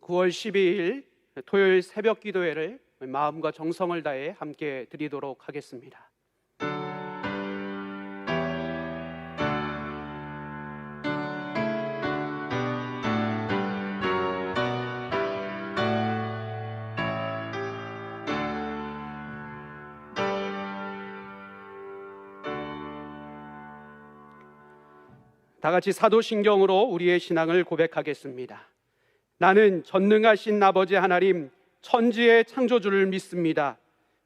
9월 12일 토요일 새벽 기도회를 마음과 정성을 다해 함께 드리도록 하겠습니다. 다 같이 사도신경으로 우리의 신앙을 고백하겠습니다. 나는 전능하신 아버지 하나님 천지의 창조주를 믿습니다.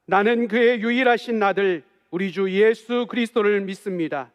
나는 그의 유일하신 아들 우리 주 예수 그리스도를 믿습니다.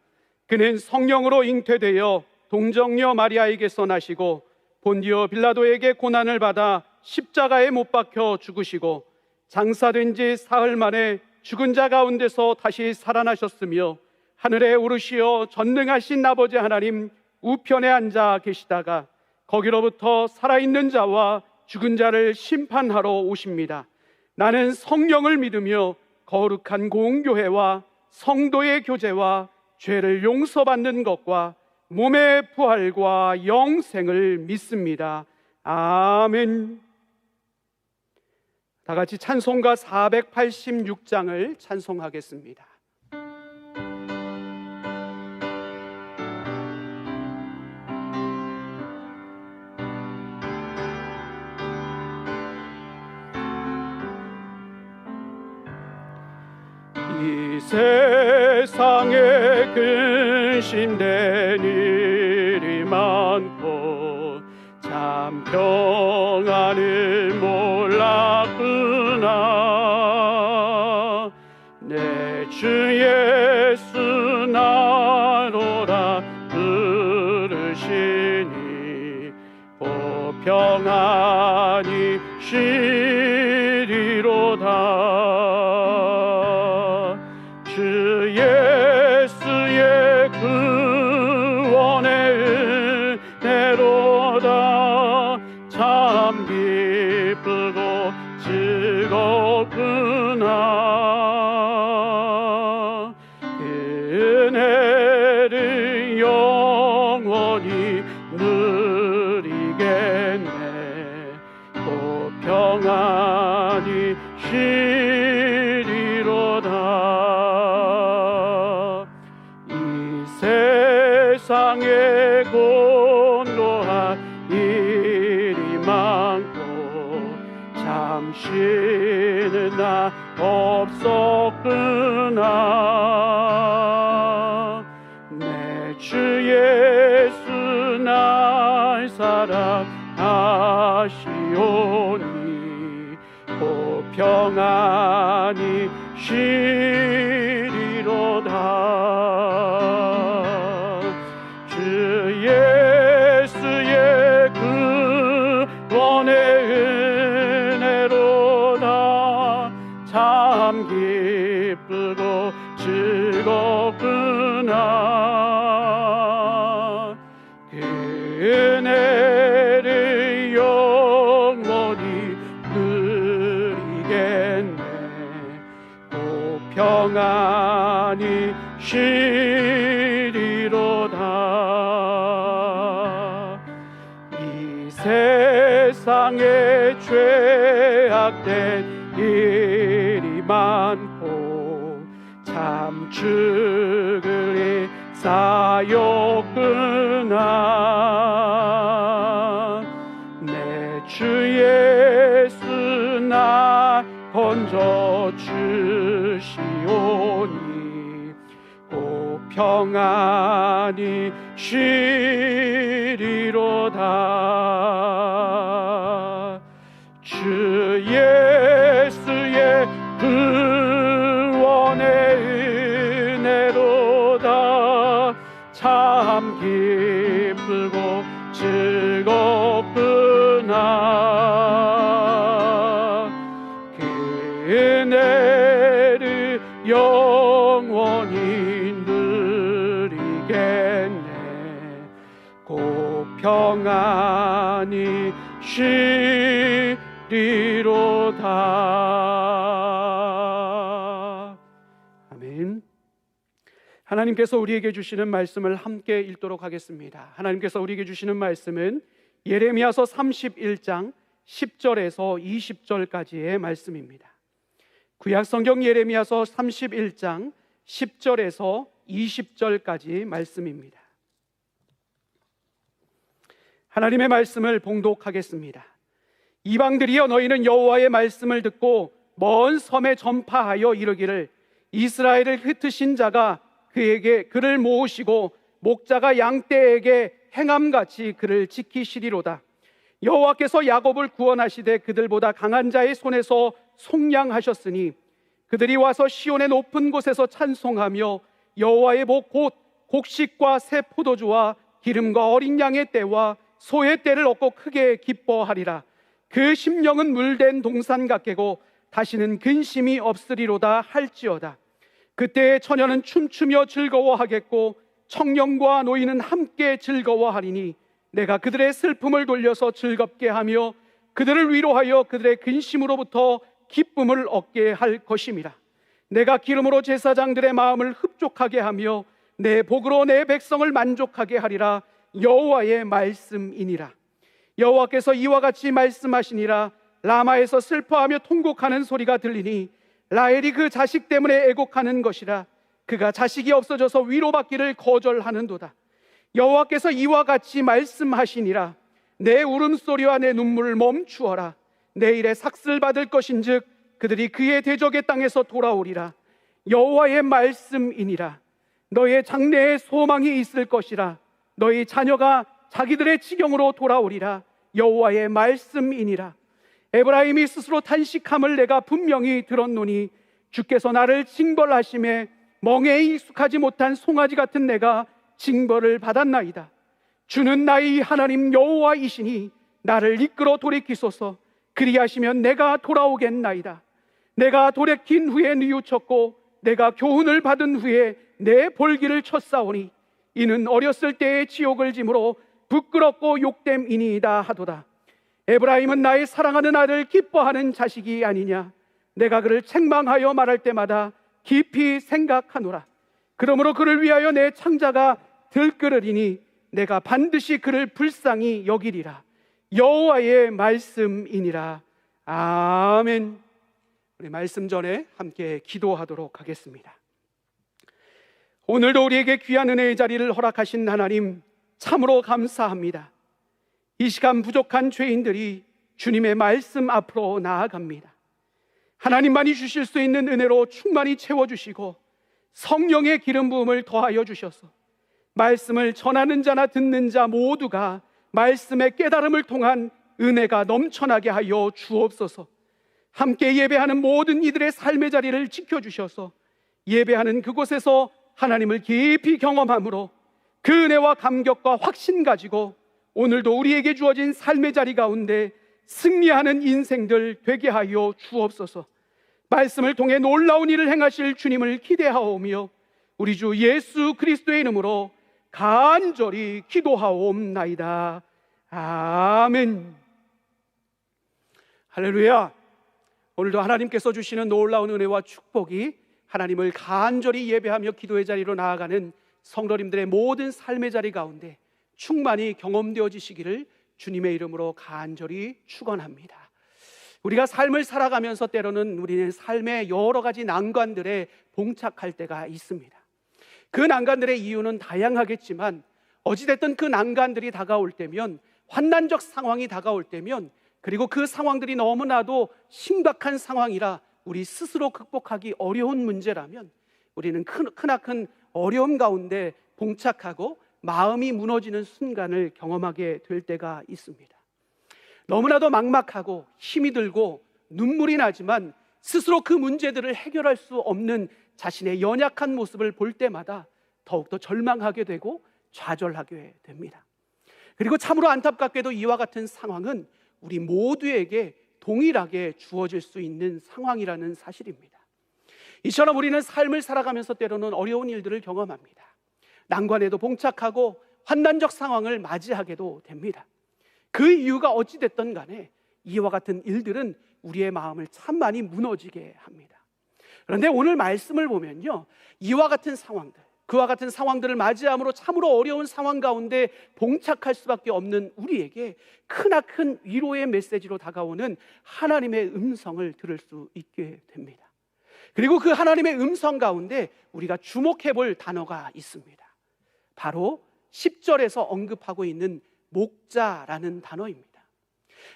그는 성령으로 잉태되어 동정녀 마리아에게서 나시고 본디오 빌라도에게 고난을 받아 십자가에 못 박혀 죽으시고 장사된 지 사흘 만에 죽은 자 가운데서 다시 살아나셨으며 하늘에 오르시어 전능하신 아버지 하나님 우편에 앉아 계시다가 거기로부터 살아있는 자와 죽은 자를 심판하러 오십니다. 나는 성령을 믿으며 거룩한 공교회와 성도의 교제와 죄를 용서받는 것과 몸의 부활과 영생을 믿습니다. 아멘. 다 같이 찬송가 486장을 찬송하겠습니다. 이 세상에 근심된 일이 많고 참 평안을 몰랐구나. 내 주 예수 나로라 부르시니 오 평안이 쉬리로다. 주 예수의 구원의 은혜로다. 참 기쁘고 즐겁구나. 그 은혜를 영원히 누리겠네. 오 평안이 쉬리로다. 이 세상에 곤고한 일이 많고 참 쉬는 날 없었구나. 내 주 예수 날 사랑하시오니 오 평안이 쉬리로다. 주 예수의 구원의 은혜로다. 참 기쁘고 즐겁구나. 그 은혜를 영원히 누리겠네. 오 평안이 쉬리로다. 이 세상에 죄악된 일이 많고 참 죽을 사였구나. 내 주 예수 나 건져 주시오니 오 평안이 쉬리로다. 주 예수의 구원의 은혜로다. 참 기쁘고 즐겁구나. 그 은혜를 영원히 누리겠네. 고 평안이 쉬리로다. 아멘. 하나님께서 우리에게 주시는 말씀을 함께 읽도록 하겠습니다. 하나님께서 우리에게 주시는 말씀은 예레미야서 31장 10절에서 20절까지의 말씀입니다. 구약 성경 예레미야서 31장 10절에서 20절까지 말씀입니다. 하나님의 말씀을 봉독하겠습니다. 이방들이여, 너희는 여호와의 말씀을 듣고 먼 섬에 전파하여 이르기를, 이스라엘을 흩으신 자가 그를 모으시고 목자가 양떼에게 행함같이 그를 지키시리로다. 여호와께서 야곱을 구원하시되 그들보다 강한 자의 손에서 속량하셨으니 그들이 와서 시온의 높은 곳에서 찬송하며 여호와의 복 곧 곡식과 새 포도주와 기름과 어린 양의 떼와 소의 떼를 얻고 크게 기뻐하리라. 그 심령은 물된 동산 같게고 다시는 근심이 없으리로다 할지어다. 그때 처녀는 춤추며 즐거워하겠고 청년과 노인은 함께 즐거워하리니 내가 그들의 슬픔을 돌려서 즐겁게 하며 그들을 위로하여 그들의 근심으로부터 기쁨을 얻게 할 것임이라. 내가 기름으로 제사장들의 마음을 흡족하게 하며 내 복으로 내 백성을 만족하게 하리라. 여호와의 말씀이니라. 여호와께서 이와 같이 말씀하시니라. 라마에서 슬퍼하며 통곡하는 소리가 들리니 라헬이 그 자식 때문에 애곡하는 것이라. 그가 자식이 없어져서 위로받기를 거절하는도다. 여호와께서 이와 같이 말씀하시니라. 내 울음소리와 내 눈물을 멈추어라. 내일에 삭슬 받을 것인즉 그들이 그의 대적의 땅에서 돌아오리라. 여호와의 말씀이니라. 너의 장래에 소망이 있을 것이라. 너희 자녀가 자기들의 지경으로 돌아오리라. 여호와의 말씀이니라. 에브라임이 스스로 탄식함을 내가 분명히 들었노니 주께서 나를 징벌하심에 멍에에 익숙하지 못한 송아지 같은 내가 징벌을 받았나이다. 주는 나의 하나님 여호와이시니 나를 이끌어 돌이키소서. 그리하시면 내가 돌아오겠나이다. 내가 돌이킨 후에 뉘우쳤고 내가 교훈을 받은 후에 내 볼기를 쳤사오니 이는 어렸을 때의 지옥을 짐으로 부끄럽고 욕됨이니이다 하도다. 에브라임은 나의 사랑하는 아들 기뻐하는 자식이 아니냐. 내가 그를 책망하여 말할 때마다 깊이 생각하노라. 그러므로 그를 위하여 내 창자가 들끓으리니 내가 반드시 그를 불쌍히 여기리라. 여호와의 말씀이니라. 아멘. 우리 말씀 전에 함께 기도하도록 하겠습니다. 오늘도 우리에게 귀한 은혜의 자리를 허락하신 하나님, 참으로 감사합니다. 이 시간 부족한 죄인들이 주님의 말씀 앞으로 나아갑니다. 하나님만이 주실 수 있는 은혜로 충만히 채워주시고 성령의 기름 부음을 더하여 주셔서 말씀을 전하는 자나 듣는 자 모두가 말씀의 깨달음을 통한 은혜가 넘쳐나게 하여 주옵소서. 함께 예배하는 모든 이들의 삶의 자리를 지켜주셔서 예배하는 그곳에서 하나님을 깊이 경험함으로 그 은혜와 감격과 확신 가지고 오늘도 우리에게 주어진 삶의 자리 가운데 승리하는 인생들 되게 하여 주옵소서. 말씀을 통해 놀라운 일을 행하실 주님을 기대하오며 우리 주 예수 그리스도의 이름으로 간절히 기도하옵나이다. 아멘. 할렐루야. 오늘도 하나님께서 주시는 놀라운 은혜와 축복이 하나님을 간절히 예배하며 기도의 자리로 나아가는 성도님들의 모든 삶의 자리 가운데 충만히 경험되어지시기를 주님의 이름으로 간절히 축원합니다. 우리가 삶을 살아가면서 때로는 우리는 삶의 여러 가지 난관들에 봉착할 때가 있습니다. 그 난관들의 이유는 다양하겠지만 어찌됐든 그 난관들이 다가올 때면, 환난적 상황이 다가올 때면, 그리고 그 상황들이 너무나도 심각한 상황이라 우리 스스로 극복하기 어려운 문제라면 우리는 크나큰 어려움 가운데 봉착하고 마음이 무너지는 순간을 경험하게 될 때가 있습니다. 너무나도 막막하고 힘이 들고 눈물이 나지만 스스로 그 문제들을 해결할 수 없는 자신의 연약한 모습을 볼 때마다 더욱더 절망하게 되고 좌절하게 됩니다. 그리고 참으로 안타깝게도 이와 같은 상황은 우리 모두에게 동일하게 주어질 수 있는 상황이라는 사실입니다. 이처럼 우리는 삶을 살아가면서 때로는 어려운 일들을 경험합니다. 난관에도 봉착하고 환난적 상황을 맞이하게도 됩니다. 그 이유가 어찌됐든 간에 이와 같은 일들은 우리의 마음을 참 많이 무너지게 합니다. 그런데 오늘 말씀을 보면요, 이와 같은 상황들, 그와 같은 상황들을 맞이함으로 참으로 어려운 상황 가운데 봉착할 수밖에 없는 우리에게 크나큰 위로의 메시지로 다가오는 하나님의 음성을 들을 수 있게 됩니다. 그리고 그 하나님의 음성 가운데 우리가 주목해 볼 단어가 있습니다. 바로 10절에서 언급하고 있는 목자라는 단어입니다.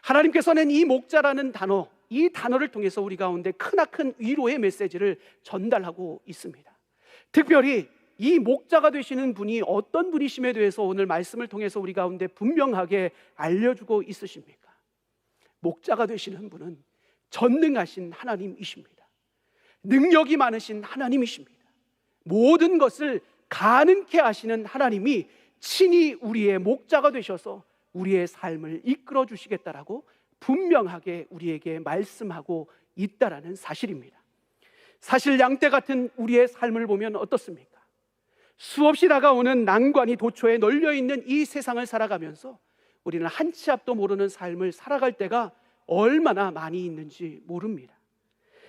하나님께서는 이 목자라는 단어, 이 단어를 통해서 우리 가운데 크나큰 위로의 메시지를 전달하고 있습니다. 특별히 이 목자가 되시는 분이 어떤 분이심에 대해서 오늘 말씀을 통해서 우리 가운데 분명하게 알려주고 있으십니까? 목자가 되시는 분은 전능하신 하나님이십니다. 능력이 많으신 하나님이십니다. 모든 것을 가능케 하시는 하나님이 친히 우리의 목자가 되셔서 우리의 삶을 이끌어 주시겠다라고 분명하게 우리에게 말씀하고 있다라는 사실입니다. 사실 양떼 같은 우리의 삶을 보면 어떻습니까? 수없이 다가오는 난관이 도처에 널려있는 이 세상을 살아가면서 우리는 한 치 앞도 모르는 삶을 살아갈 때가 얼마나 많이 있는지 모릅니다.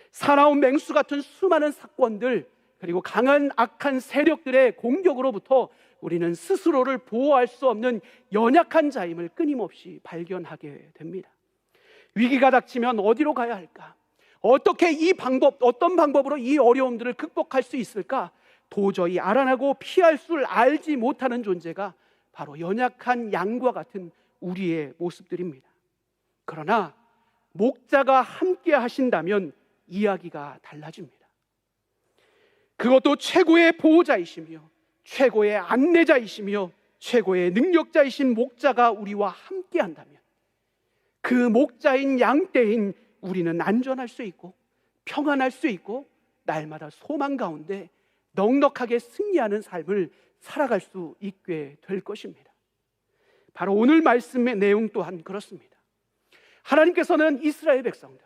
사나운 맹수 같은 수많은 사건들, 그리고 강한 악한 세력들의 공격으로부터 우리는 스스로를 보호할 수 없는 연약한 자임을 끊임없이 발견하게 됩니다. 위기가 닥치면 어디로 가야 할까? 어떻게 어떤 방법으로 이 어려움들을 극복할 수 있을까? 도저히 알아내고 피할 줄 알지 못하는 존재가 바로 연약한 양과 같은 우리의 모습들입니다. 그러나 목자가 함께 하신다면 이야기가 달라집니다. 그것도 최고의 보호자이시며 최고의 안내자이시며 최고의 능력자이신 목자가 우리와 함께 한다면 그 목자인 양떼인 우리는 안전할 수 있고 평안할 수 있고 날마다 소망 가운데 넉넉하게 승리하는 삶을 살아갈 수 있게 될 것입니다. 바로 오늘 말씀의 내용 또한 그렇습니다. 하나님께서는 이스라엘 백성들,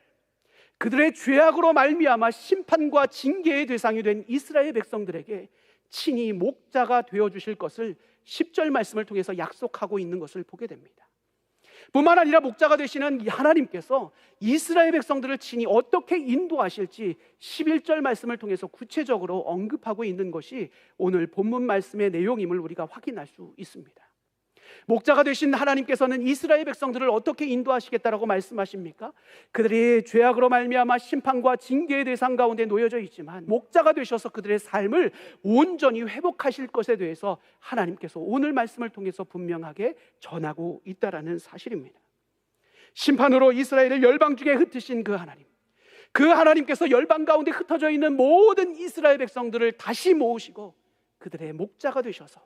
그들의 죄악으로 말미암아 심판과 징계의 대상이 된 이스라엘 백성들에게 친히 목자가 되어주실 것을 10절 말씀을 통해서 약속하고 있는 것을 보게 됩니다. 뿐만 아니라 목자가 되시는 하나님께서 이스라엘 백성들을 친히 어떻게 인도하실지 11절 말씀을 통해서 구체적으로 언급하고 있는 것이 오늘 본문 말씀의 내용임을 우리가 확인할 수 있습니다. 목자가 되신 하나님께서는 이스라엘 백성들을 어떻게 인도하시겠다라고 말씀하십니까? 그들이 죄악으로 말미암아 심판과 징계의 대상 가운데 놓여져 있지만 목자가 되셔서 그들의 삶을 온전히 회복하실 것에 대해서 하나님께서 오늘 말씀을 통해서 분명하게 전하고 있다라는 사실입니다. 심판으로 이스라엘을 열방 중에 흩으신 그 하나님, 그 하나님께서 열방 가운데 흩어져 있는 모든 이스라엘 백성들을 다시 모으시고 그들의 목자가 되셔서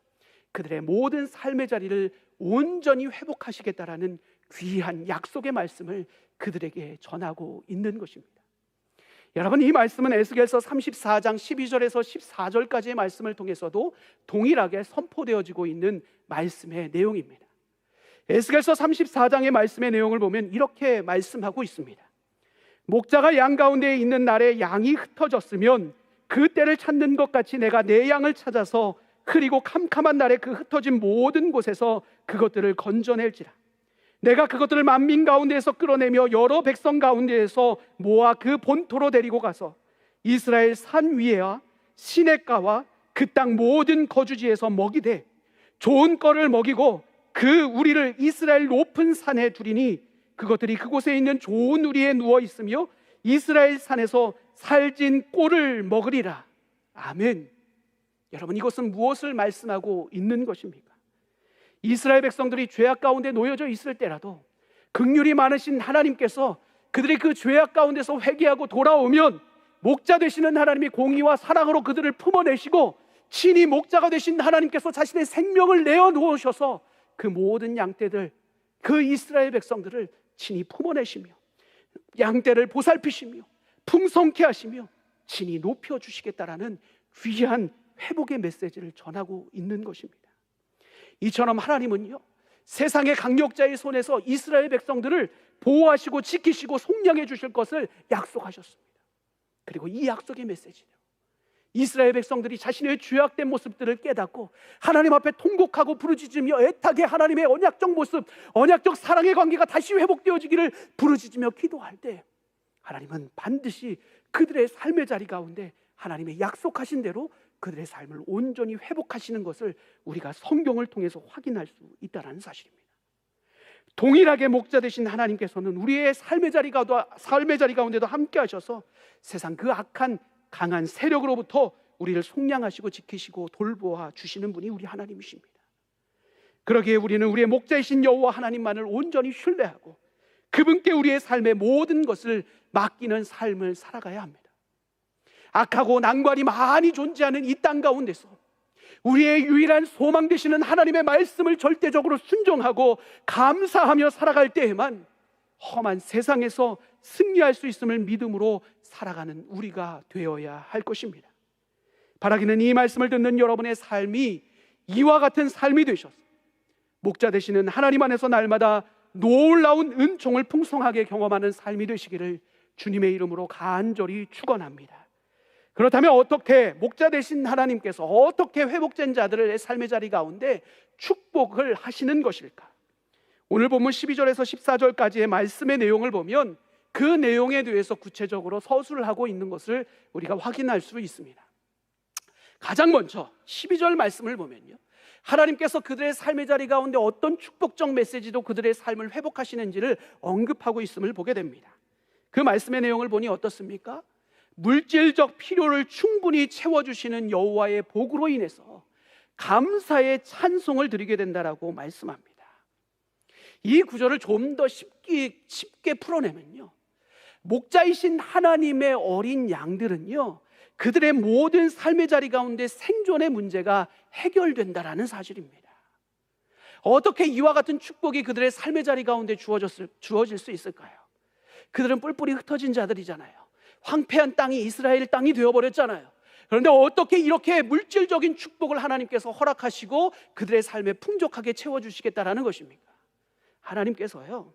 그들의 모든 삶의 자리를 온전히 회복하시겠다라는 귀한 약속의 말씀을 그들에게 전하고 있는 것입니다. 여러분, 이 말씀은 에스겔서 34장 12절에서 14절까지의 말씀을 통해서도 동일하게 선포되어지고 있는 말씀의 내용입니다. 에스겔서 34장의 말씀의 내용을 보면 이렇게 말씀하고 있습니다. 목자가 양 가운데 있는 날에 양이 흩어졌으면 그 때를 찾는 것 같이 내가 내 양을 찾아서 흐리고 캄캄한 날에 그 흩어진 모든 곳에서 그것들을 건져낼지라. 내가 그것들을 만민 가운데에서 끌어내며 여러 백성 가운데에서 모아 그 본토로 데리고 가서 이스라엘 산 위에와 시냇가와 그 땅 모든 거주지에서 먹이되 좋은 걸 먹이고 그 우리를 이스라엘 높은 산에 두리니 그것들이 그곳에 있는 좋은 우리에 누워 있으며 이스라엘 산에서 살진 꼴을 먹으리라. 아멘. 여러분, 이것은 무엇을 말씀하고 있는 것입니까? 이스라엘 백성들이 죄악 가운데 놓여져 있을 때라도 긍휼이 많으신 하나님께서 그들이 그 죄악 가운데서 회개하고 돌아오면 목자 되시는 하나님이 공의와 사랑으로 그들을 품어내시고 친히 목자가 되신 하나님께서 자신의 생명을 내어놓으셔서 그 모든 양떼들, 그 이스라엘 백성들을 친히 품어내시며 양떼를 보살피시며 풍성케 하시며 친히 높여주시겠다라는 귀한 회복의 메시지를 전하고 있는 것입니다. 이처럼 하나님은요, 세상의 강력자의 손에서 이스라엘 백성들을 보호하시고 지키시고 속량해 주실 것을 약속하셨습니다. 그리고 이 약속의 메시지는 이스라엘 백성들이 자신의 죄악된 모습들을 깨닫고 하나님 앞에 통곡하고 부르짖으며 애타게 하나님의 언약적 모습, 언약적 사랑의 관계가 다시 회복되어지기를 부르짖으며 기도할 때 하나님은 반드시 그들의 삶의 자리 가운데 하나님의 약속하신 대로 그들의 삶을 온전히 회복하시는 것을 우리가 성경을 통해서 확인할 수 있다는 사실입니다. 동일하게 목자 되신 하나님께서는 우리의 삶의 자리 가운데도 함께 하셔서 세상 그 악한 강한 세력으로부터 우리를 속량하시고 지키시고 돌보아 주시는 분이 우리 하나님이십니다. 그러기에 우리는 우리의 목자이신 여호와 하나님만을 온전히 신뢰하고 그분께 우리의 삶의 모든 것을 맡기는 삶을 살아가야 합니다. 악하고 난관이 많이 존재하는 이 땅 가운데서 우리의 유일한 소망 되시는 하나님의 말씀을 절대적으로 순종하고 감사하며 살아갈 때에만 험한 세상에서 승리할 수 있음을 믿음으로 살아가는 우리가 되어야 할 것입니다. 바라기는 이 말씀을 듣는 여러분의 삶이 이와 같은 삶이 되셔서 목자 되시는 하나님 안에서 날마다 놀라운 은총을 풍성하게 경험하는 삶이 되시기를 주님의 이름으로 간절히 축원합니다. 그렇다면 어떻게 목자 되신 하나님께서 어떻게 회복된 자들의 삶의 자리 가운데 축복을 하시는 것일까? 오늘 본문 12절에서 14절까지의 말씀의 내용을 보면 그 내용에 대해서 구체적으로 서술을 하고 있는 것을 우리가 확인할 수 있습니다. 가장 먼저 12절 말씀을 보면요, 하나님께서 그들의 삶의 자리 가운데 어떤 축복적 메시지로 그들의 삶을 회복하시는지를 언급하고 있음을 보게 됩니다. 그 말씀의 내용을 보니 어떻습니까? 물질적 필요를 충분히 채워주시는 여호와의 복으로 인해서 감사의 찬송을 드리게 된다라고 말씀합니다. 이 구절을 좀 더 쉽게 풀어내면요, 목자이신 하나님의 어린 양들은요, 그들의 모든 삶의 자리 가운데 생존의 문제가 해결된다라는 사실입니다. 어떻게 이와 같은 축복이 그들의 삶의 자리 가운데 주어질 수 있을까요? 그들은 뿔뿔이 흩어진 자들이잖아요. 황폐한 땅이 이스라엘 땅이 되어버렸잖아요. 그런데 어떻게 이렇게 물질적인 축복을 하나님께서 허락하시고 그들의 삶에 풍족하게 채워주시겠다라는 것입니까? 하나님께서요,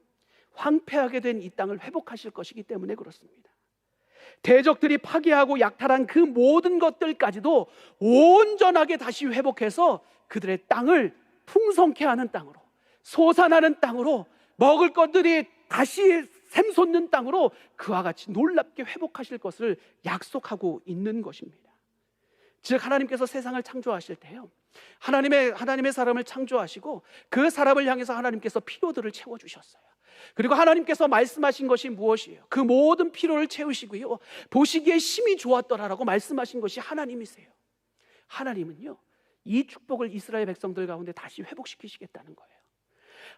황폐하게 된 이 땅을 회복하실 것이기 때문에 그렇습니다. 대적들이 파괴하고 약탈한 그 모든 것들까지도 온전하게 다시 회복해서 그들의 땅을 풍성케 하는 땅으로, 솟아나는 땅으로, 먹을 것들이 다시 샘솟는 땅으로 그와 같이 놀랍게 회복하실 것을 약속하고 있는 것입니다. 즉 하나님께서 세상을 창조하실 때요, 하나님의 사람을 창조하시고 그 사람을 향해서 하나님께서 필요들을 채워주셨어요. 그리고 하나님께서 말씀하신 것이 무엇이에요? 그 모든 필요를 채우시고요, 보시기에 심히 좋았더라라고 말씀하신 것이 하나님이세요. 하나님은요, 이 축복을 이스라엘 백성들 가운데 다시 회복시키시겠다는 거예요.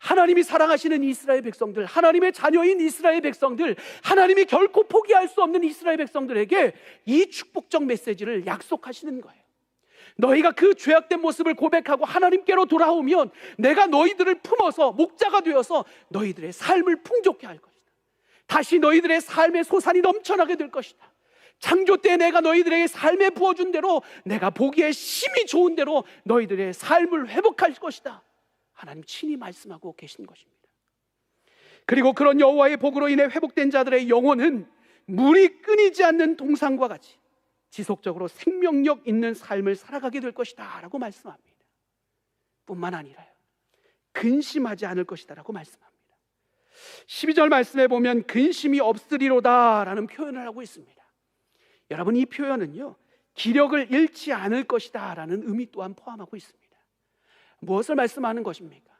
하나님이 사랑하시는 이스라엘 백성들, 하나님의 자녀인 이스라엘 백성들, 하나님이 결코 포기할 수 없는 이스라엘 백성들에게 이 축복적 메시지를 약속하시는 거예요. 너희가 그 죄악된 모습을 고백하고 하나님께로 돌아오면 내가 너희들을 품어서 목자가 되어서 너희들의 삶을 풍족케 할 것이다. 다시 너희들의 삶의 소산이 넘쳐나게 될 것이다. 창조 때 내가 너희들에게 삶에 부어준 대로, 내가 보기에 심히 좋은 대로 너희들의 삶을 회복할 것이다. 하나님 친히 말씀하고 계신 것입니다. 그리고 그런 여호와의 복으로 인해 회복된 자들의 영혼은 물이 끊이지 않는 동상과 같이 지속적으로 생명력 있는 삶을 살아가게 될 것이다 라고 말씀합니다. 뿐만 아니라요, 근심하지 않을 것이다 라고 말씀합니다. 12절 말씀에 보면 근심이 없으리로다 라는 표현을 하고 있습니다. 여러분, 이 표현은요, 기력을 잃지 않을 것이다 라는 의미 또한 포함하고 있습니다. 무엇을 말씀하는 것입니까?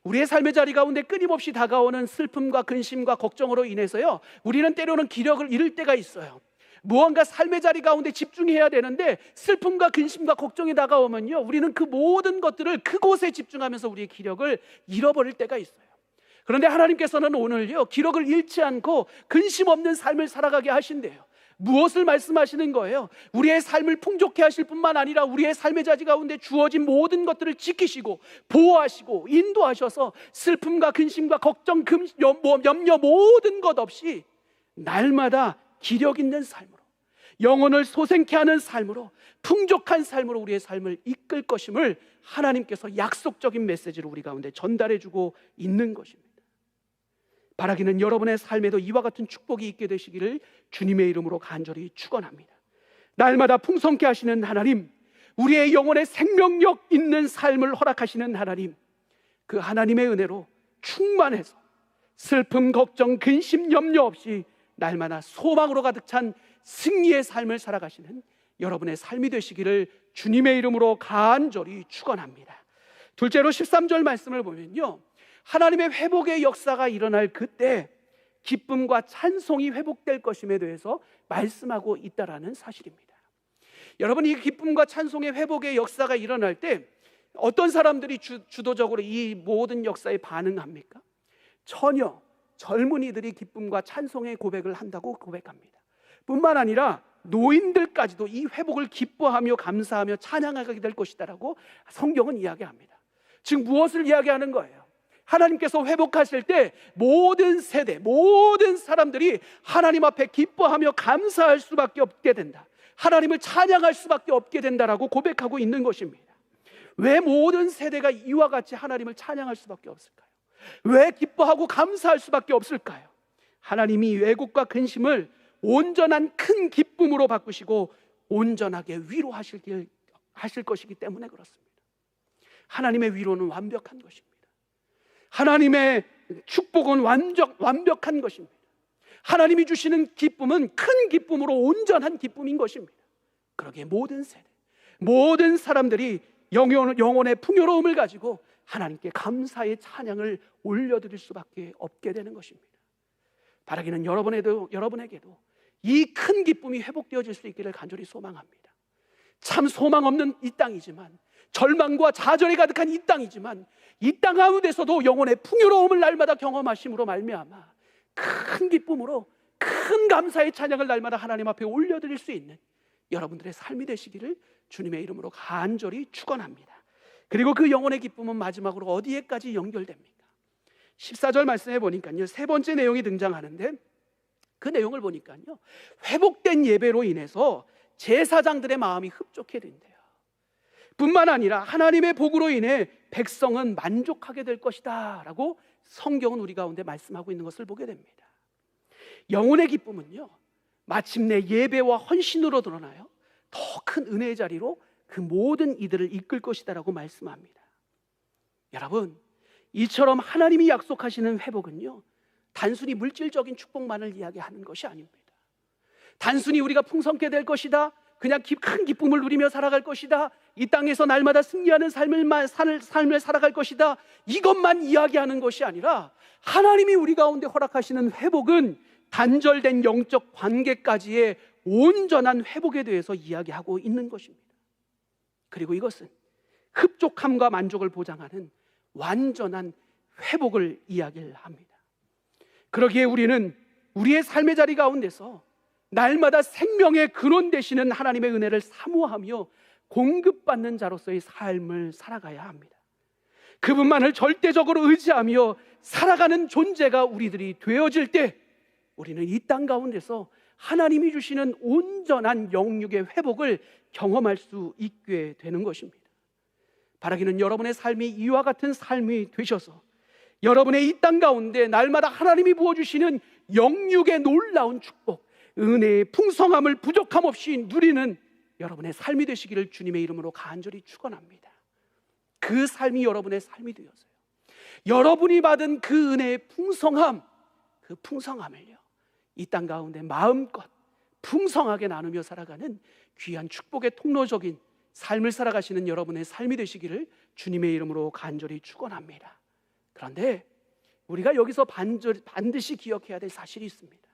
우리의 삶의 자리 가운데 끊임없이 다가오는 슬픔과 근심과 걱정으로 인해서요, 우리는 때로는 기력을 잃을 때가 있어요. 무언가 삶의 자리 가운데 집중해야 되는데 슬픔과 근심과 걱정이 다가오면요, 우리는 그 모든 것들을 그곳에 집중하면서 우리의 기력을 잃어버릴 때가 있어요. 그런데 하나님께서는 오늘요, 기력을 잃지 않고 근심 없는 삶을 살아가게 하신대요. 무엇을 말씀하시는 거예요? 우리의 삶을 풍족케 하실 뿐만 아니라 우리의 삶의 자리 가운데 주어진 모든 것들을 지키시고 보호하시고 인도하셔서 슬픔과 근심과 걱정, 염려 모든 것 없이 날마다 기력 있는 삶으로, 영혼을 솟행케 하는 삶으로, 풍족한 삶으로 우리의 삶을 이끌 것임을 하나님께서 약속적인 메시지로 우리 가운데 전달해주고 있는 것입니다. 바라기는 여러분의 삶에도 이와 같은 축복이 있게 되시기를 주님의 이름으로 간절히 축원합니다. 날마다 풍성케 하시는 하나님, 우리의 영혼에 생명력 있는 삶을 허락하시는 하나님, 그 하나님의 은혜로 충만해서 슬픔, 걱정, 근심, 염려 없이 날마다 소망으로 가득 찬 승리의 삶을 살아가시는 여러분의 삶이 되시기를 주님의 이름으로 간절히 축원합니다. 둘째로 13절 말씀을 보면요, 하나님의 회복의 역사가 일어날 그때 기쁨과 찬송이 회복될 것임에 대해서 말씀하고 있다라는 사실입니다. 여러분, 이 기쁨과 찬송의 회복의 역사가 일어날 때 어떤 사람들이 주도적으로 이 모든 역사에 반응합니까? 처녀, 젊은이들이 기쁨과 찬송의 고백을 한다고 고백합니다. 뿐만 아니라 노인들까지도 이 회복을 기뻐하며 감사하며 찬양하게 될 것이다라고 성경은 이야기합니다. 즉 무엇을 이야기하는 거예요? 하나님께서 회복하실 때 모든 세대, 모든 사람들이 하나님 앞에 기뻐하며 감사할 수밖에 없게 된다, 하나님을 찬양할 수밖에 없게 된다라고 고백하고 있는 것입니다. 왜 모든 세대가 이와 같이 하나님을 찬양할 수밖에 없을까요? 왜 기뻐하고 감사할 수밖에 없을까요? 하나님이 왜곡과 근심을 온전한 큰 기쁨으로 바꾸시고 온전하게 위로하실 것이기 때문에 그렇습니다. 하나님의 위로는 완벽한 것입니다. 하나님의 축복은 완벽한 것입니다. 하나님이 주시는 기쁨은 큰 기쁨으로 온전한 기쁨인 것입니다. 그러기에 모든 세대, 모든 사람들이 영혼의 풍요로움을 가지고 하나님께 감사의 찬양을 올려드릴 수밖에 없게 되는 것입니다. 바라기는 여러분에게도 이 큰 기쁨이 회복되어질 수 있기를 간절히 소망합니다. 참 소망 없는 이 땅이지만, 절망과 좌절이 가득한 이 땅이지만, 이 땅 가운데서도 영혼의 풍요로움을 날마다 경험하심으로 말미암아 큰 기쁨으로 큰 감사의 찬양을 날마다 하나님 앞에 올려드릴 수 있는 여러분들의 삶이 되시기를 주님의 이름으로 간절히 축원합니다. 그리고 그 영혼의 기쁨은 마지막으로 어디에까지 연결됩니까? 14절 말씀해 보니까요, 세 번째 내용이 등장하는데, 그 내용을 보니까요, 회복된 예배로 인해서 제사장들의 마음이 흡족해 된대요. 뿐만 아니라 하나님의 복으로 인해 백성은 만족하게 될 것이다 라고 성경은 우리 가운데 말씀하고 있는 것을 보게 됩니다. 영혼의 기쁨은요, 마침내 예배와 헌신으로 드러나요, 더 큰 은혜의 자리로 그 모든 이들을 이끌 것이다 라고 말씀합니다. 여러분, 이처럼 하나님이 약속하시는 회복은요, 단순히 물질적인 축복만을 이야기하는 것이 아닙니다. 단순히 우리가 풍성케 될 것이다, 그냥 큰 기쁨을 누리며 살아갈 것이다, 이 땅에서 날마다 승리하는 삶을 살아갈 것이다, 이것만 이야기하는 것이 아니라 하나님이 우리 가운데 허락하시는 회복은 단절된 영적 관계까지의 온전한 회복에 대해서 이야기하고 있는 것입니다. 그리고 이것은 흡족함과 만족을 보장하는 완전한 회복을 이야기를 합니다. 그러기에 우리는 우리의 삶의 자리 가운데서 날마다 생명의 근원 되시는 하나님의 은혜를 사모하며 공급받는 자로서의 삶을 살아가야 합니다. 그분만을 절대적으로 의지하며 살아가는 존재가 우리들이 되어질 때 우리는 이 땅 가운데서 하나님이 주시는 온전한 영육의 회복을 경험할 수 있게 되는 것입니다. 바라기는 여러분의 삶이 이와 같은 삶이 되셔서 여러분의 이 땅 가운데 날마다 하나님이 부어주시는 영육의 놀라운 축복, 은혜의 풍성함을 부족함 없이 누리는 여러분의 삶이 되시기를 주님의 이름으로 간절히 축원합니다. 그 삶이 여러분의 삶이 되어서요, 여러분이 받은 그 은혜의 풍성함, 그 풍성함을요, 이 땅 가운데 마음껏 풍성하게 나누며 살아가는 귀한 축복의 통로적인 삶을 살아가시는 여러분의 삶이 되시기를 주님의 이름으로 간절히 축원합니다. 그런데 우리가 여기서 반드시 기억해야 될 사실이 있습니다.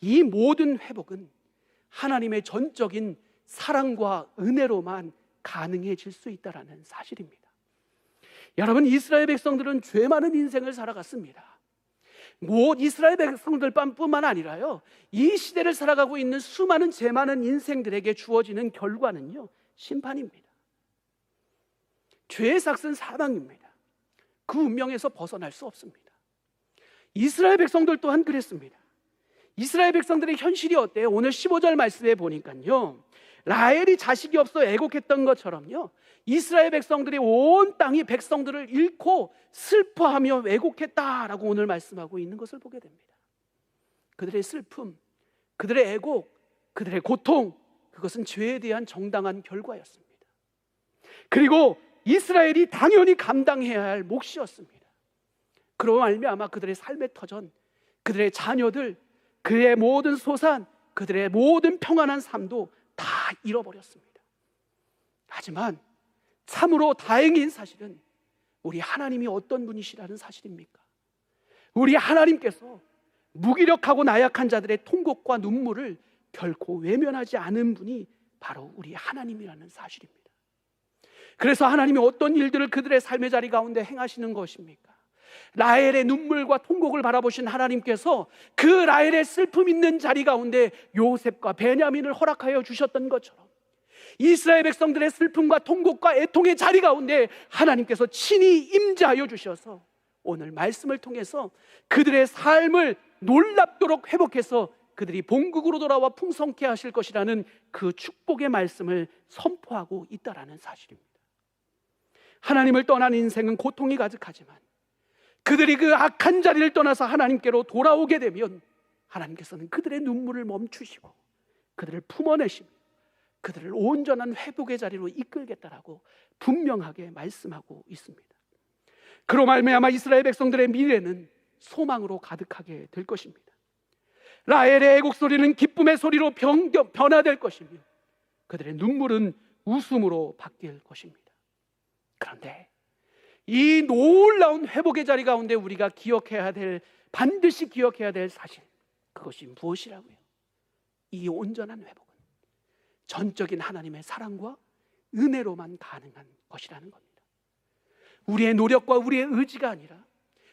이 모든 회복은 하나님의 전적인 사랑과 은혜로만 가능해질 수 있다는 사실입니다. 여러분, 이스라엘 백성들은 죄 많은 인생을 살아갔습니다. 이스라엘 백성들뿐만 아니라요, 이 시대를 살아가고 있는 수많은 죄 많은 인생들에게 주어지는 결과는요, 심판입니다. 죄의 삭은 사망입니다. 그 운명에서 벗어날 수 없습니다. 이스라엘 백성들 또한 그랬습니다. 이스라엘 백성들의 현실이 어때요? 오늘 15절 말씀에 보니까요, 라헬이 자식이 없어 애곡했던 것처럼요, 이스라엘 백성들이 온 땅이 백성들을 잃고 슬퍼하며 애곡했다라고 오늘 말씀하고 있는 것을 보게 됩니다. 그들의 슬픔, 그들의 애곡, 그들의 고통, 그것은 죄에 대한 정당한 결과였습니다. 그리고 이스라엘이 당연히 감당해야 할 몫이었습니다. 그로 말미암아 그들의 삶의 터전, 그들의 자녀들, 그의 모든 소산, 그들의 모든 평안한 삶도 다 잃어버렸습니다. 하지만 참으로 다행인 사실은 우리 하나님이 어떤 분이시라는 사실입니까? 우리 하나님께서 무기력하고 나약한 자들의 통곡과 눈물을 결코 외면하지 않은 분이 바로 우리 하나님이라는 사실입니다. 그래서 하나님이 어떤 일들을 그들의 삶의 자리 가운데 행하시는 것입니까? 라헬의 눈물과 통곡을 바라보신 하나님께서 그 라헬의 슬픔 있는 자리 가운데 요셉과 베냐민을 허락하여 주셨던 것처럼 이스라엘 백성들의 슬픔과 통곡과 애통의 자리 가운데 하나님께서 친히 임재하여 주셔서 오늘 말씀을 통해서 그들의 삶을 놀랍도록 회복해서 그들이 본국으로 돌아와 풍성케 하실 것이라는 그 축복의 말씀을 선포하고 있다라는 사실입니다. 하나님을 떠난 인생은 고통이 가득하지만 그들이 그 악한 자리를 떠나서 하나님께로 돌아오게 되면 하나님께서는 그들의 눈물을 멈추시고 그들을 품어내시며 그들을 온전한 회복의 자리로 이끌겠다라고 분명하게 말씀하고 있습니다. 그로 말미암아 이스라엘 백성들의 미래는 소망으로 가득하게 될 것입니다. 라헬의 애곡 소리는 기쁨의 소리로 변화될 것이며 그들의 눈물은 웃음으로 바뀔 것입니다. 그런데 이 놀라운 회복의 자리 가운데 우리가 반드시 기억해야 될 사실, 그것이 무엇이라고요? 이 온전한 회복은 전적인 하나님의 사랑과 은혜로만 가능한 것이라는 겁니다. 우리의 노력과 우리의 의지가 아니라,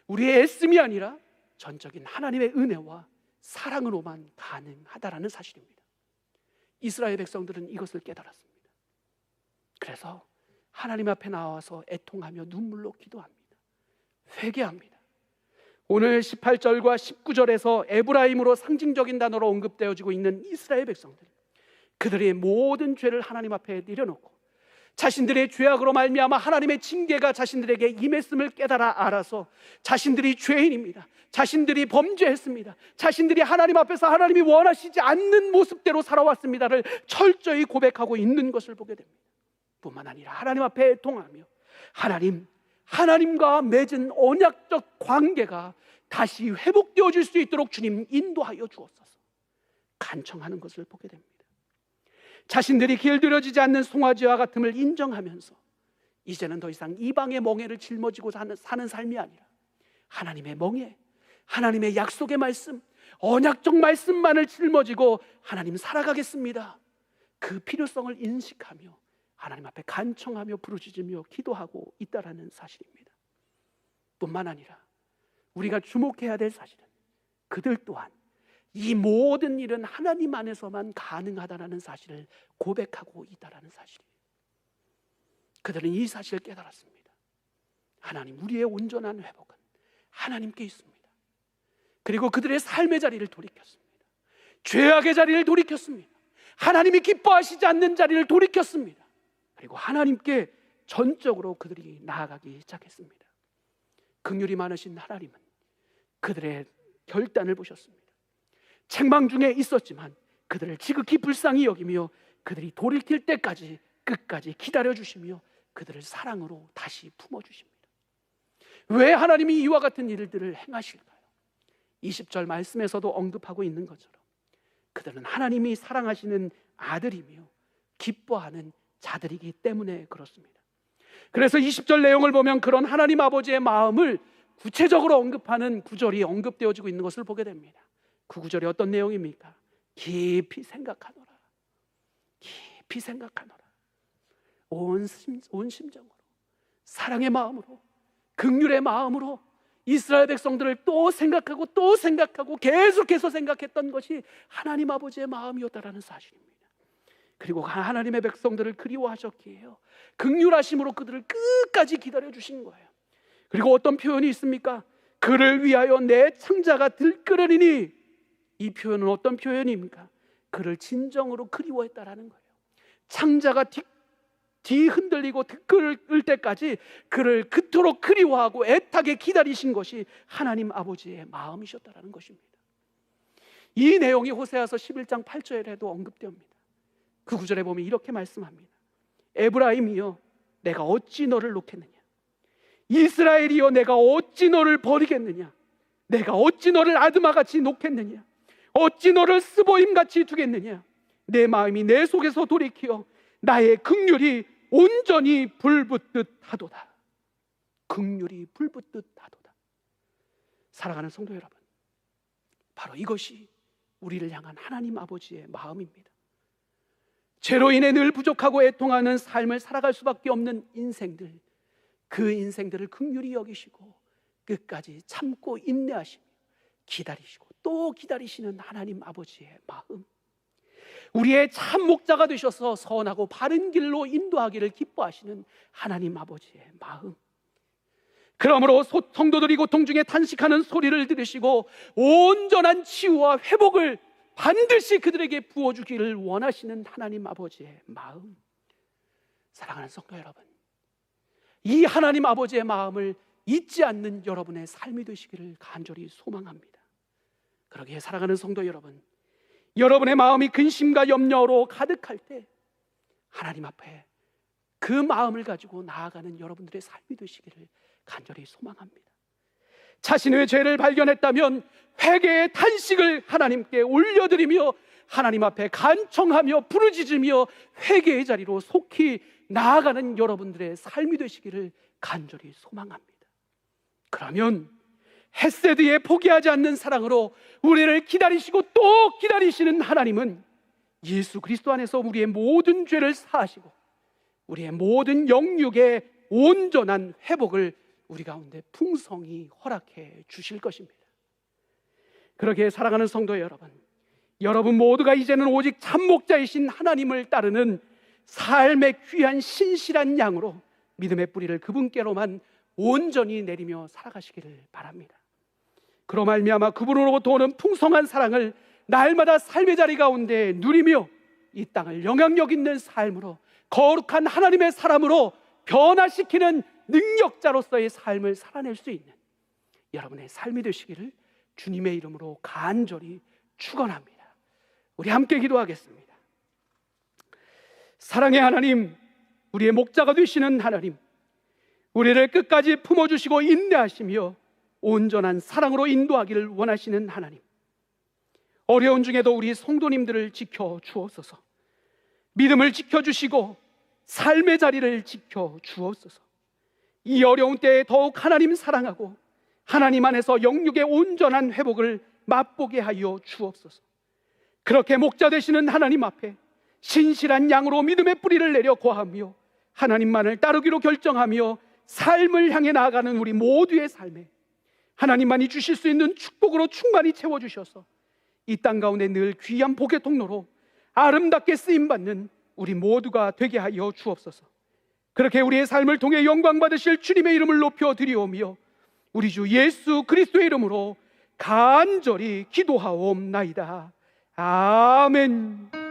우리의 애씀이 아니라 전적인 하나님의 은혜와 사랑으로만 가능하다라는 사실입니다. 이스라엘 백성들은 이것을 깨달았습니다. 그래서 하나님 앞에 나와서 애통하며 눈물로 기도합니다. 회개합니다. 오늘 18절과 19절에서 에브라임으로 상징적인 단어로 언급되어지고 있는 이스라엘 백성들, 그들의 모든 죄를 하나님 앞에 내려놓고 자신들의 죄악으로 말미암아 하나님의 징계가 자신들에게 임했음을 깨달아 알아서 자신들이 죄인입니다, 자신들이 범죄했습니다, 자신들이 하나님 앞에서 하나님이 원하시지 않는 모습대로 살아왔습니다를 철저히 고백하고 있는 것을 보게 됩니다. 뿐만 아니라 하나님 앞에 애통하며 하나님과 맺은 언약적 관계가 다시 회복되어질 수 있도록 주님 인도하여 주옵소서 간청하는 것을 보게 됩니다. 자신들이 길들여지지 않는 송아지와 같음을 인정하면서 이제는 더 이상 이방의 멍에를 짊어지고 사는 삶이 아니라 하나님의 멍에, 하나님의 약속의 말씀, 언약적 말씀만을 짊어지고 하나님 살아가겠습니다, 그 필요성을 인식하며 하나님 앞에 간청하며 부르짖으며 기도하고 있다라는 사실입니다. 뿐만 아니라 우리가 주목해야 될 사실은 그들 또한 이 모든 일은 하나님 안에서만 가능하다는 사실을 고백하고 있다는 사실이에요. 그들은 이 사실을 깨달았습니다. 하나님, 우리의 온전한 회복은 하나님께 있습니다. 그리고 그들의 삶의 자리를 돌이켰습니다. 죄악의 자리를 돌이켰습니다. 하나님이 기뻐하시지 않는 자리를 돌이켰습니다. 그리고 하나님께 전적으로 그들이 나아가기 시작했습니다. 긍휼이 많으신 하나님은 그들의 결단을 보셨습니다. 책망 중에 있었지만 그들을 지극히 불쌍히 여기며 그들이 돌이킬 때까지 끝까지 기다려주시며 그들을 사랑으로 다시 품어주십니다. 왜 하나님이 이와 같은 일들을 행하실까요? 20절 말씀에서도 언급하고 있는 것처럼 그들은 하나님이 사랑하시는 아들이며 기뻐하는 자들이기 때문에 그렇습니다. 그래서 20절 내용을 보면 그런 하나님 아버지의 마음을 구체적으로 언급하는 구절이 언급되어지고 있는 것을 보게 됩니다. 그 구절이 어떤 내용입니까? 깊이 생각하노라, 깊이 생각하노라. 온 심정으로, 사랑의 마음으로, 긍휼의 마음으로 이스라엘 백성들을 또 생각하고 계속해서 생각했던 것이 하나님 아버지의 마음이었다라는 사실입니다. 그리고 하나님의 백성들을 그리워하셨기에요, 긍휼하심으로 그들을 끝까지 기다려주신 거예요. 그리고 어떤 표현이 있습니까? 그를 위하여 내 창자가 들끓으리니, 이 표현은 어떤 표현입니까? 그를 진정으로 그리워했다라는 거예요. 창자가 뒤흔들리고 들끓을 때까지 그를 그토록 그리워하고 애타게 기다리신 것이 하나님 아버지의 마음이셨다라는 것입니다. 이 내용이 호세아서 11장 8절에도 언급됩니다. 그 구절에 보면 이렇게 말씀합니다. 에브라임이여, 내가 어찌 너를 놓겠느냐? 이스라엘이여, 내가 어찌 너를 버리겠느냐? 내가 어찌 너를 아드마같이 놓겠느냐? 어찌 너를 스보임같이 두겠느냐? 내 마음이 내 속에서 돌이키어 나의 긍휼이 온전히 불붙듯 하도다. 긍휼이 불붙듯 하도다. 사랑하는 성도 여러분, 바로 이것이 우리를 향한 하나님 아버지의 마음입니다. 죄로 인해 늘 부족하고 애통하는 삶을 살아갈 수밖에 없는 인생들, 그 인생들을 긍휼히 여기시고 끝까지 참고 인내하시며 기다리시고 또 기다리시는 하나님 아버지의 마음, 우리의 참 목자가 되셔서 선하고 바른 길로 인도하기를 기뻐하시는 하나님 아버지의 마음, 그러므로 성도들이 고통 중에 탄식하는 소리를 들으시고 온전한 치유와 회복을 반드시 그들에게 부어주기를 원하시는 하나님 아버지의 마음. 사랑하는 성도 여러분, 이 하나님 아버지의 마음을 잊지 않는 여러분의 삶이 되시기를 간절히 소망합니다. 그러기에 사랑하는 성도 여러분, 여러분의 마음이 근심과 염려로 가득할 때 하나님 앞에 그 마음을 가지고 나아가는 여러분들의 삶이 되시기를 간절히 소망합니다. 자신의 죄를 발견했다면 회개의 탄식을 하나님께 올려드리며 하나님 앞에 간청하며 부르짖으며 회개의 자리로 속히 나아가는 여러분들의 삶이 되시기를 간절히 소망합니다. 그러면 헤세드에 포기하지 않는 사랑으로 우리를 기다리시고 또 기다리시는 하나님은 예수 그리스도 안에서 우리의 모든 죄를 사하시고 우리의 모든 영육의 온전한 회복을 우리 가운데 풍성히 허락해 주실 것입니다. 그러기에 사랑하는 성도 여러분, 여러분 모두가 이제는 오직 참목자이신 하나님을 따르는 삶의 귀한 신실한 양으로 믿음의 뿌리를 그분께로만 온전히 내리며 살아가시기를 바랍니다. 그로 말미암아 그분으로부터 오는 풍성한 사랑을 날마다 삶의 자리 가운데 누리며 이 땅을 영향력 있는 삶으로 거룩한 하나님의 사람으로 변화시키는 능력자로서의 삶을 살아낼 수 있는 여러분의 삶이 되시기를 주님의 이름으로 간절히 축원합니다. 우리 함께 기도하겠습니다. 사랑의 하나님, 우리의 목자가 되시는 하나님, 우리를 끝까지 품어주시고 인내하시며 온전한 사랑으로 인도하기를 원하시는 하나님, 어려운 중에도 우리 성도님들을 지켜 주옵소서. 믿음을 지켜주시고 삶의 자리를 지켜 주옵소서. 이 어려운 때에 더욱 하나님 사랑하고 하나님 안에서 영육의 온전한 회복을 맛보게 하여 주옵소서. 그렇게 목자 되시는 하나님 앞에 신실한 양으로 믿음의 뿌리를 내려 거하며 하나님만을 따르기로 결정하며 삶을 향해 나아가는 우리 모두의 삶에 하나님만이 주실 수 있는 축복으로 충만히 채워주셔서 이 땅 가운데 늘 귀한 복의 통로로 아름답게 쓰임받는 우리 모두가 되게 하여 주옵소서. 그렇게 우리의 삶을 통해 영광 받으실 주님의 이름을 높여 드리오며 우리 주 예수 그리스도의 이름으로 간절히 기도하옵나이다. 아멘.